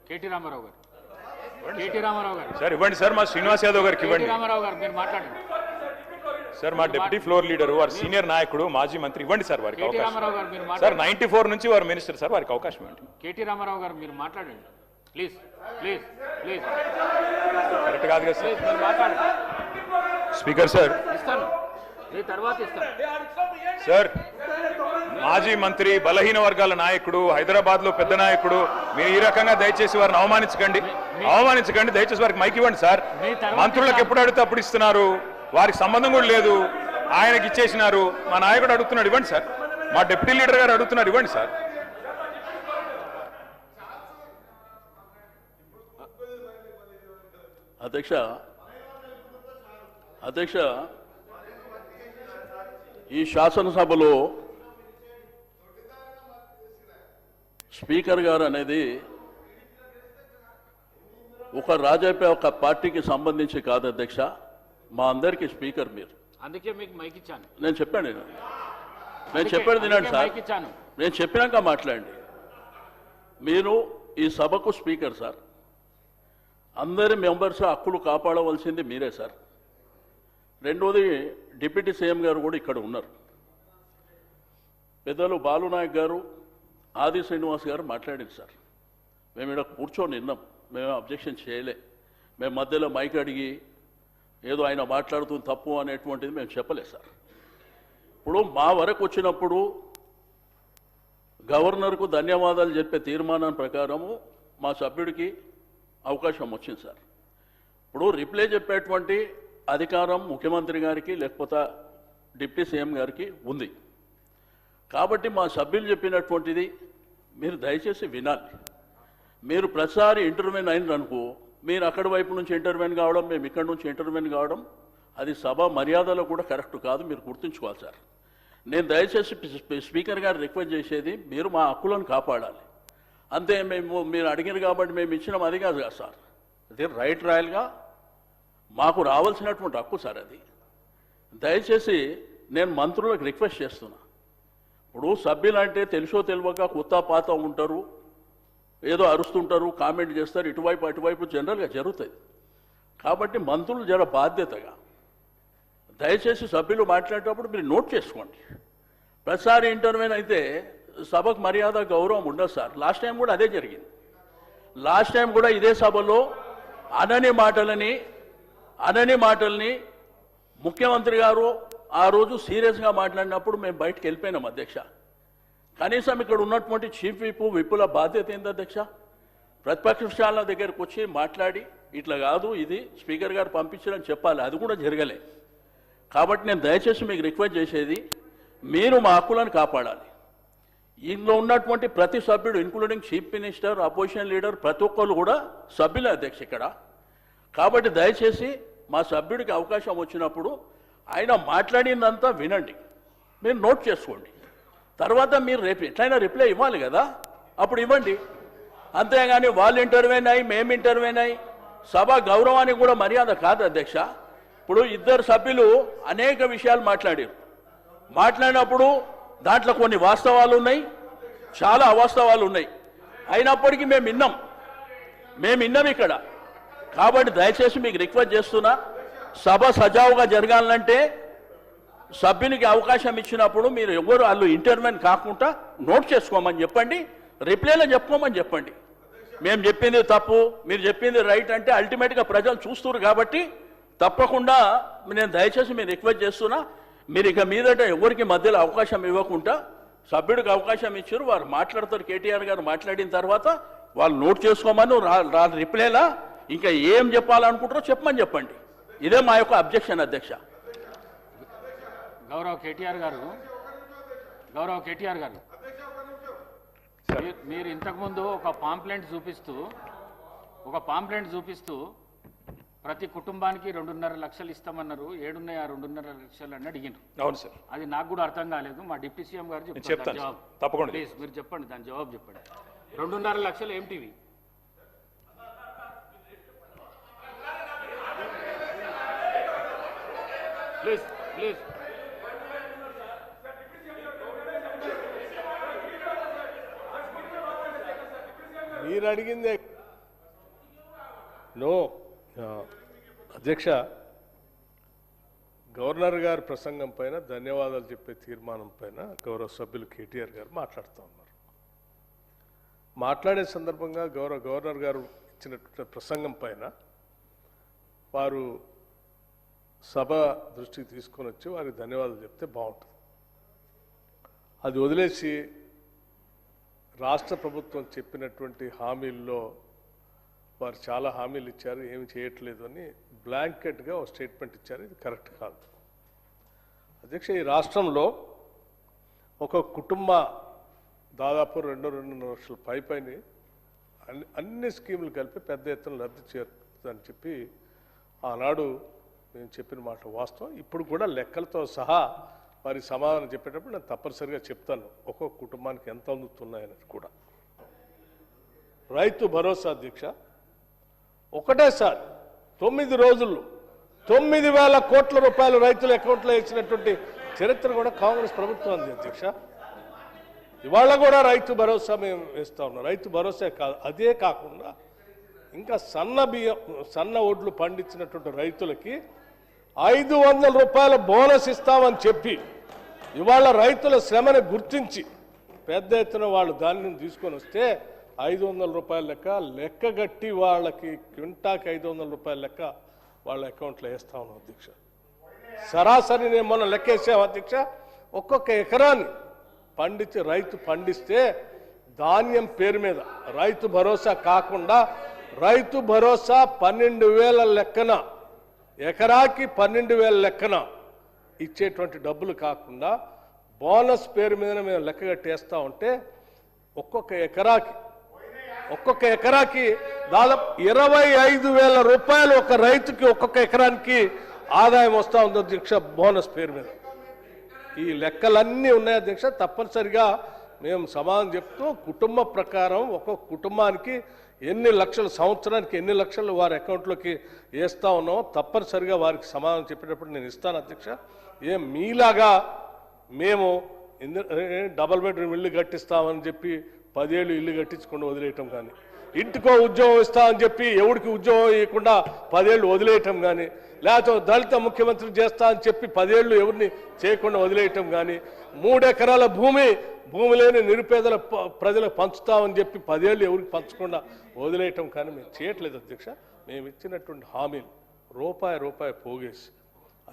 KT Ramarao గారు, KT Ramarao గారు sir ఇవ్వండి సార్, మా శ్రీనివాస్ యాదవ్ గారికి ఇవ్వండి. కేటీ రామారావు గారు మీరు మాట్లాడండి సార్ మా డిప్యూటీ ఫ్లోర్ లీడర్, వారు సీనియర్ నాయకుడు, మాజీ మంత్రి, ఇవ్వండి సార్ వారికి కేటీ అవకాశం. రామారావు గారు మీరు సార్ మాట్లాడండి 94 నుంచి వారు మినిస్టర్ సార్, వారికి అవకాశం ఇవ్వండి. కేటీ రామారావు గారు మీరు మాట్లాడండి ప్లీజ్ ప్లీజ్ ప్లీజ్ కరెక్ట్ కాదు కదా ప్లీజ్ సార్. మీరు మాట్లాడండి. స్పీకర్ సార్, ఇస్తాను మీ తర్వాత ఇస్తాను. సార్ మాజీ మంత్రి, బలహీన వర్గాల నాయకుడు, హైదరాబాద్ లో పెద్ద నాయకుడు, మీరు ఈ రకంగా దయచేసి వారిని అవమానించకండి. దయచేసి వారికి మైక్ ఇవ్వండి సార్. మంత్రులకు ఎప్పుడు అడిగితే అప్పుడు ఇస్తున్నారు, వారికి సంబంధం కూడా లేదు, ఆయనకి ఇచ్చేసినారు. మా నాయకుడు అడుగుతున్నాడు, ఇవ్వండి సార్. మా డిప్యూటీ లీడర్ గారు అడుగుతున్నారు, ఇవ్వండి సార్. అధ్యక్ష ఈ శాసనసభలో స్పీకర్ గారు అనేది ఒక పార్టీకి సంబంధించి కాదు అధ్యక్ష, మా అందరికీ స్పీకర్ మీరు. అందుకే మీకు మైక్ ఇచ్చాను. నేను చెప్పాను తినండి సార్, నేను చెప్పినాక మాట్లాడండి. మీరు ఈ సభకు స్పీకర్ సార్, అందరి మెంబర్స్ హక్కులు కాపాడవలసింది మీరే సార్. రెండోది డిప్యూటీ సీఎం గారు కూడా ఇక్కడ ఉన్నారు. పెద్దలు బాలునాయక్ గారు, ఆది శ్రీనివాస్ గారు మాట్లాడింది సార్. మేము ఇక్కడ కూర్చొని విన్నాం, మేము అబ్జెక్షన్ చేయలే. మేము మధ్యలో మైక్ అడిగి ఏదో ఆయన మాట్లాడుతుంది తప్పు అనేటువంటిది మేము చెప్పలేదు సార్. ఇప్పుడు మా వరకు వచ్చినప్పుడు గవర్నర్కు ధన్యవాదాలు చెప్పే తీర్మానం ప్రకారము మా సభ్యుడికి అవకాశం వచ్చింది సార్. ఇప్పుడు రిప్లై చెప్పేటువంటి అధికారం ముఖ్యమంత్రి గారికి లేకపోతే డిప్యూటీ సీఎం గారికి ఉంది. కాబట్టి మా సభ్యులు చెప్పినటువంటిది మీరు దయచేసి వినాలి. మీరు ప్రతిసారి ఇంటర్వ్యూన్ అయిననుకో, మీరు అక్కడి వైపు నుంచి ఇంటర్వ్యూన్ కావడం, మేము ఇక్కడి నుంచి ఇంటర్వ్యూన్ కావడం, అది సభ మర్యాదలో కూడా కరెక్ట్ కాదు, మీరు గుర్తుంచుకోవాలి సార్. నేను దయచేసి స్పీకర్ గారు రిక్వెస్ట్ చేసేది, మీరు మా హక్కులను కాపాడాలి అంతే. మీరు అడిగారు కాబట్టి మేము ఇచ్చినాం అది కాదు కదా సార్. అది రైట్ రాయల్గా మాకు రావాల్సినటువంటి హక్కు సార్ అది. దయచేసి నేను మంత్రులకు రిక్వెస్ట్ చేస్తున్నా. ఇప్పుడు సభ్యులు అంటే తెలుసో తెలియక కొత్త పాత ఉంటారు, ఏదో అరుస్తుంటారు, కామెంట్ చేస్తారు, ఇటువైపు అటువైపు జనరల్గా జరుగుతుంది. కాబట్టి మంత్రులు జర బాధ్యతగా దయచేసి సభ్యులు మాట్లాడేటప్పుడు మీరు నోట్ చేసుకోండి. ప్రతిసారి ఇంటర్వ్యూన్ అయితే సభకు మర్యాద గౌరవం ఉండదు సార్. లాస్ట్ టైం కూడా అదే జరిగింది. లాస్ట్ టైం కూడా ఇదే సభలో అనని మాటల్ని ముఖ్యమంత్రి గారు ఆ రోజు సీరియస్గా మాట్లాడినప్పుడు మేము బయటకు వెళ్ళిపోయినాం అధ్యక్ష. కనీసం ఇక్కడ ఉన్నటువంటి చీఫ్ విప్పుల బాధ్యత ఏంది అధ్యక్ష? ప్రతిపక్షాల దగ్గరకు వచ్చి మాట్లాడి ఇట్లా కాదు, ఇది స్పీకర్ గారు పంపించారని చెప్పాలి. అది కూడా జరగలే. కాబట్టి నేను దయచేసి మీకు రిక్వెస్ట్ చేసేది, మీరు మా హక్కులను కాపాడాలి. ఇందులో ఉన్నటువంటి ప్రతి సభ్యుడు including chief minister, opposition leader, ప్రతి ఒక్కరు కూడా సభ్యులే అధ్యక్ష ఇక్కడ. కాబట్టి దయచేసి మా సభ్యుడికి అవకాశం వచ్చినప్పుడు ఆయన మాట్లాడిందంతా వినండి, మీరు నోట్ చేసుకోండి. తర్వాత మీరు రేపు ఎట్లయినా రిప్లై ఇవ్వాలి కదా, అప్పుడు ఇవ్వండి. అంతేగాని వాళ్ళు ఇంటర్వ్యూన్ అయ్యి మేము ఇంటర్వ్యూన్ అయ్యి సభ గౌరవానికి కూడా మర్యాద కాదు అధ్యక్ష. ఇప్పుడు ఇద్దరు సభ్యులు అనేక విషయాలు మాట్లాడినప్పుడు దాంట్లో కొన్ని వాస్తవాలు ఉన్నాయి, చాలా అవాస్తవాలు ఉన్నాయి. అయినప్పటికీ మేము విన్నాం ఇక్కడ. కాబట్టి దయచేసి మీకు రిక్వెస్ట్ చేస్తున్నా, సభ సజావుగా జరగాలంటే సభ్యునికి అవకాశం ఇచ్చినప్పుడు మీరు ఎవరు వాళ్ళు ఇంటర్వ్యూన్ కాకుండా నోట్ చేసుకోమని చెప్పండి, రిప్లైలో చెప్పుకోమని చెప్పండి. మేము చెప్పింది తప్పు, మీరు చెప్పింది రైట్ అంటే అల్టిమేట్గా ప్రజలు చూస్తున్నారు. కాబట్టి తప్పకుండా నేను దయచేసి మీరు రిక్వెస్ట్ చేస్తున్నా, మీరు ఇక మీదట ఎవరికి మధ్యలో అవకాశం ఇవ్వకుండా సభ్యుడికి అవకాశం ఇచ్చారు, వారు మాట్లాడతారు. కేటీఆర్ గారు మాట్లాడిన తర్వాత వాళ్ళు నోట్ చేసుకోమని రిప్లైలా ఇంకా ఏం చెప్పాలనుకుంటారో చెప్పండి. ఇదే మా యొక్క అబ్జెక్షన్ అధ్యక్ష. గౌరవ కేటీఆర్ గారు మీరు ఇంతకుముందు ఒక పాంప్లెంట్ చూపిస్తూ ప్రతి కుటుంబానికి 2.5 లక్షలు ఇస్తామన్నారు. 7.5 లక్షలు అని అడిగినారు. అవును సార్, అది నాకు కూడా అర్థం కాలేదు. మా డిప్యూటీ సీఎం గారు చెప్తారు జవాబు. తప్పకుండా ప్లీజ్ మీరు చెప్పండి, దాని జవాబు చెప్పండి. 2.5 లక్షలు ఏమిటివి? ప్లీజ్ మీరు అడిగిందే నో అధ్యక్ష, గవర్నర్ గారి ప్రసంగం పైన ధన్యవాదాలు చెప్పే తీర్మానం పైన గౌరవ సభ్యులు కేటీఆర్ గారు మాట్లాడుతూ ఉన్నారు. మాట్లాడే సందర్భంగా గవర్నర్ గారు ఇచ్చినటువంటి ప్రసంగం పైన వారు సభ దృష్టికి తీసుకొని వచ్చి వారికి ధన్యవాదాలు చెప్తే బాగుంటుంది. అది వదిలేసి రాష్ట్ర ప్రభుత్వం చెప్పినటువంటి హామీల్లో వారు చాలా హామీలు ఇచ్చారు, ఏమి చేయట్లేదు అని బ్లాంకెట్గా ఒక స్టేట్మెంట్ ఇచ్చారు. ఇది కరెక్ట్ కాదు అధ్యక్ష. ఈ రాష్ట్రంలో ఒక కుటుంబ దాదాపు 2.5 లక్షల పైన అన్ని స్కీములు కలిపి పెద్ద ఎత్తున లబ్ధి చేరుతుందని చెప్పి ఆనాడు నేను చెప్పిన మాట వాస్తవం. ఇప్పుడు కూడా లెక్కలతో సహా వారి సమాధానం చెప్పేటప్పుడు నేను తప్పనిసరిగా చెప్తాను ఒక్కొక్క కుటుంబానికి ఎంత అందుతున్నాయనేది కూడా. రైతు భరోసా అధ్యక్ష, ఒకటేసారి 9 రోజుల్లో 9,000 కోట్ల రూపాయలు రైతుల అకౌంట్లో ఇచ్చినటువంటి చరిత్ర కూడా కాంగ్రెస్ ప్రభుత్వం ఉంది అధ్యక్ష. ఇవాళ కూడా రైతు భరోసా మేము వేస్తా ఉన్నాం. రైతు భరోసా కాదు, అదే కాకుండా ఇంకా సన్న ఒడ్లు పండించినటువంటి రైతులకి 500 రూపాయల బోనస్ ఇస్తామని చెప్పి ఇవాళ రైతుల శ్రమను గుర్తించి పెద్ద ఎత్తున వాళ్ళు దాన్ని తీసుకొని వస్తే 500 రూపాయల లెక్కగట్టి వాళ్ళకి క్వింటాకి 500 రూపాయల లెక్క వాళ్ళ అకౌంట్లో వేస్తా ఉన్నాం అధ్యక్ష. సరాసరి నేను మొన్న లెక్కేసాం అధ్యక్ష. ఒక్కొక్క ఎకరాన్ని రైతు పండిస్తే ధాన్యం పేరు మీద రైతు భరోసా కాకుండా రైతు భరోసా 12,000 లెక్కన ఎకరాకి 12,000 లెక్కన ఇచ్చేటువంటి డబ్బులు కాకుండా బోనస్ పేరు మీద మేము లెక్క కట్టేస్తా ఉంటే ఒక్కొక్క ఎకరాకి దాదాపు 25,000 రూపాయలు ఒక రైతుకి ఒక్కొక్క ఎకరానికి ఆదాయం వస్తూ ఉంది అధ్యక్ష బోనస్ పేరు మీద. ఈ లెక్కలన్నీ ఉన్నాయి అధ్యక్ష. తప్పనిసరిగా మేము సమాధానం చెప్తూ కుటుంబ ప్రకారం ఒక్కొక్క కుటుంబానికి ఎన్ని లక్షలు సంవత్సరానికి ఎన్ని లక్షలు వారి అకౌంట్లోకి వేస్తూ ఉన్నామో తప్పనిసరిగా వారికి సమాధానం చెప్పేటప్పుడు నేను ఇస్తాను అధ్యక్ష. మీలాగా మేము డబల్ బెడ్రూమ్ ఇల్లు కట్టిస్తామని చెప్పి 10 ఏళ్ళు ఇల్లు కట్టించకుండా వదిలేయటం కానీ, ఇంటికో ఉద్యోగం ఇస్తామని చెప్పి ఎవరికి ఉద్యోగం ఇవ్వకుండా 10 ఏళ్ళు వదిలేయటం కానీ, లేకపోతే దళిత ముఖ్యమంత్రి చేస్తా అని చెప్పి 10 ఏళ్ళు ఎవరిని చేయకుండా వదిలేయటం కానీ, 3 ఎకరాల భూమి లేని నిరుపేదల ప్రజలకు పంచుతామని చెప్పి 10 ఏళ్ళు ఎవరికి పంచకుండా వదిలేయటం కానీ మేము చేయట్లేదు అధ్యక్ష. మేము ఇచ్చినటువంటి హామీలు రూపాయి పోగేసి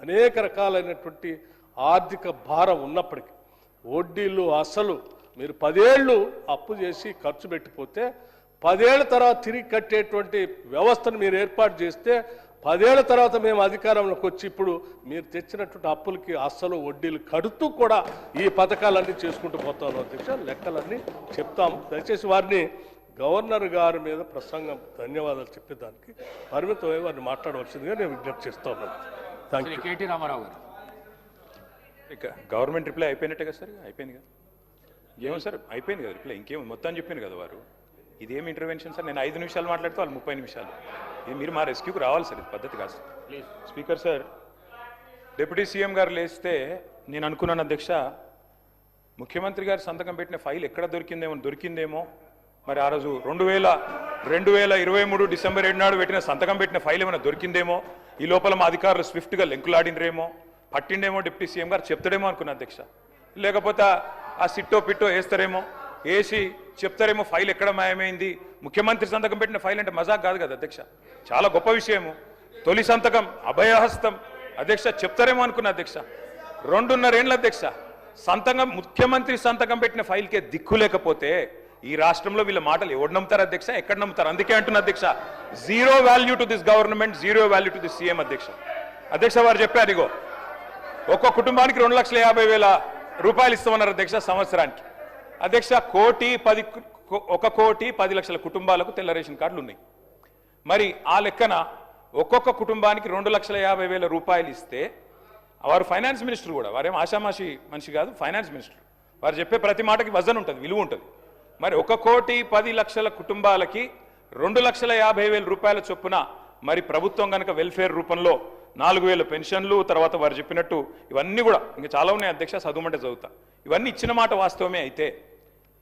అనేక రకాలైనటువంటి ఆర్థిక భారం ఉన్నప్పటికీ వడ్డీలు అసలు మీరు 10 ఏళ్ళు అప్పు చేసి ఖర్చు పెట్టిపోతే 10 ఏళ్ల తర్వాత తిరిగి కట్టేటువంటి వ్యవస్థను మీరు ఏర్పాటు చేస్తే 10 ఏళ్ల తర్వాత మేము అధికారంలోకి వచ్చి ఇప్పుడు మీరు తెచ్చినటువంటి అప్పులకి అస్సలు వడ్డీలు కడుతూ కూడా ఈ పథకాలన్నీ చేసుకుంటూ పోతాను అధ్యక్ష. లెక్కలన్నీ చెప్తాము. దయచేసి వారిని గవర్నర్ గారి మీద ప్రసంగం ధన్యవాదాలు చెప్పేదానికి పరిమితమై వారిని మాట్లాడవలసిందిగా నేను విజ్ఞప్తి చేస్తా ఉన్నాను. Thank you. కేటీ రామారావు గారు. గవర్నమెంట్ రిప్లై అయిపోయినట్టే కదా సార్? అయిపోయింది కదా, ఏమో సార్ అయిపోయింది కదా రిప్లై, ఇంకేమో మొత్తం చెప్పాను కదా వారు. ఇదేమి ఇంటర్వెన్షన్ సార్? నేను 5 నిమిషాలు మాట్లాడితే వాళ్ళు 30 నిమిషాలు. ఇది మీరు మా రెస్క్యూకి రావాలి సార్, ఇది పద్ధతి కాదు sir. Speaker sir, deputy CM గారు లేస్తే నేను అనుకున్నాను అధ్యక్ష, ముఖ్యమంత్రి గారు సంతకం పెట్టిన ఫైల్ ఎక్కడ దొరికిందేమో మరి ఆ రోజు 2023 డిసెంబర్ 7 నాడు సంతకం పెట్టిన ఫైల్ ఏమైనా దొరికిందేమో, ఈ లోపల మా అధికారులు స్విఫ్ట్గా లెంకులాడినరేమో, పట్టిండేమో డిప్యూటీ సీఎం గారు చెప్తాడేమో అనుకున్నా అధ్యక్ష. లేకపోతే ఆ సిట్టో పిట్టో వేస్తారేమో, వేసి చెప్తారేమో ఫైల్ ఎక్కడ మాయమైంది. ముఖ్యమంత్రి సంతకం పెట్టిన ఫైల్ అంటే మజాక్ కాదు కదా అధ్యక్ష, చాలా గొప్ప విషయము. తొలి సంతకం అభయహస్తం అధ్యక్ష, చెప్తారేమో అనుకున్నా అధ్యక్ష. 2.5 ఏళ్ళ అధ్యక్ష సంతకం, ముఖ్యమంత్రి సంతకం పెట్టిన ఫైల్కే దిక్కు లేకపోతే ఈ రాష్ట్రంలో వీళ్ళ మాటలు ఎవరు నమ్ముతారు అధ్యక్ష? ఎక్కడ నమ్ముతారు? అందుకే అంటున్నా అధ్యక్ష, zero value to this government, zero value to this CM అధ్యక్ష. అధ్యక్ష వారు చెప్పారు, ఇగో ఒక్కో కుటుంబానికి 2,50,000 రూపాయలు ఇస్తామన్నారు అధ్యక్ష సంవత్సరానికి. అధ్యక్ష 1,10,00,000 కుటుంబాలకు తెల్ల రేషన్ కార్డులు ఉన్నాయి. మరి ఆ లెక్కన ఒక్కొక్క కుటుంబానికి 2,50,000 రూపాయలు ఇస్తే వారు ఫైనాన్స్ మినిస్టర్ కూడా, వారేం ఆషామాషి మనిషి కాదు, ఫైనాన్స్ మినిస్టర్. వారు చెప్పే ప్రతి మాటకి వజన్ ఉంటుంది, విలువ ఉంటుంది. మరి 1,10,00,000 కుటుంబాలకి 2,50,000 రూపాయల చొప్పున మరి ప్రభుత్వం కనుక వెల్ఫేర్ రూపంలో 4,000 పెన్షన్లు, తర్వాత వారు చెప్పినట్టు ఇవన్నీ కూడా ఇంకా చాలా ఉన్నాయి అధ్యక్ష, చదువుమంటే చదువుతా. ఇవన్నీ ఇచ్చిన మాట వాస్తవమే అయితే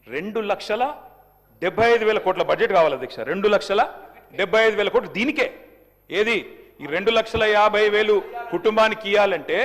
2,75,000 కోట్ల బడ్జెట్ కావాలి అధ్యక్ష. 2,75,000 75,000 కోట్లు దీనికే. ఏది ఈ 2,50,50,000 కుటుంబానికి ఇవ్వాలంటే